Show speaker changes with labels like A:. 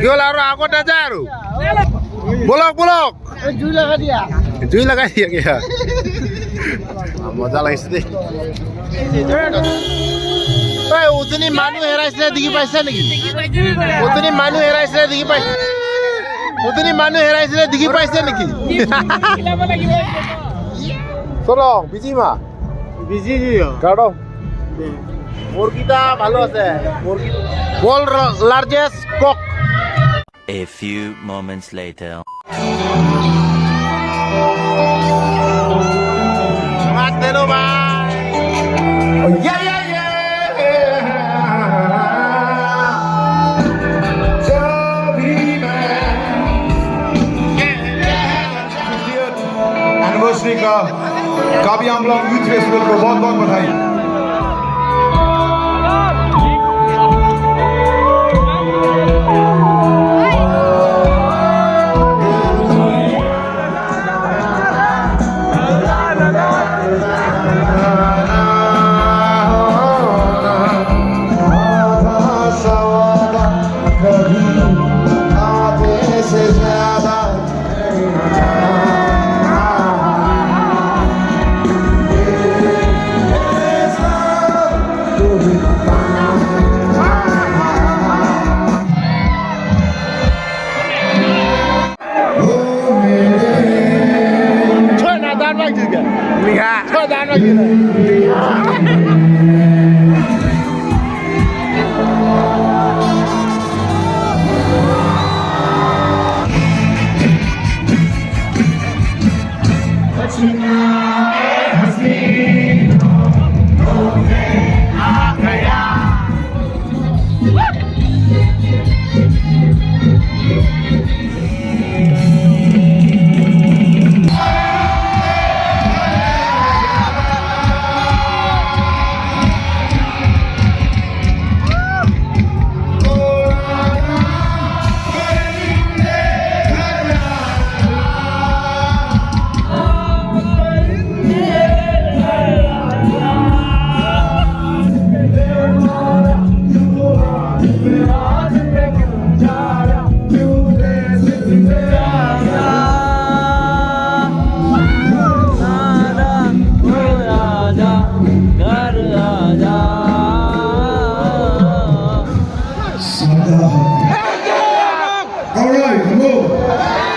A: গেল আৰু আগতে যায় আৰু বলক বলক জুই লগাই দিয়া কিয়া মজা লাগিছে দেই উজনি মানুহ হেৰাইছিলে দেখি পাইছে নেকি উজনি মানুহ হেৰাইছিলে দেখি পাইছে উজনি মানুহ হেৰাইছিলে দেখি পাইছে নেকি চলো বিজিমা বিজি কাটো মুরগিটা ভালো আছে world largest cock.
B: A few moments later.
A: Mas de lo vai. Yeah yeah yeah.
C: Anniversary का काबी आमला यूथ फेस्टिवल को बहुत बहुत बधाई All right, come on.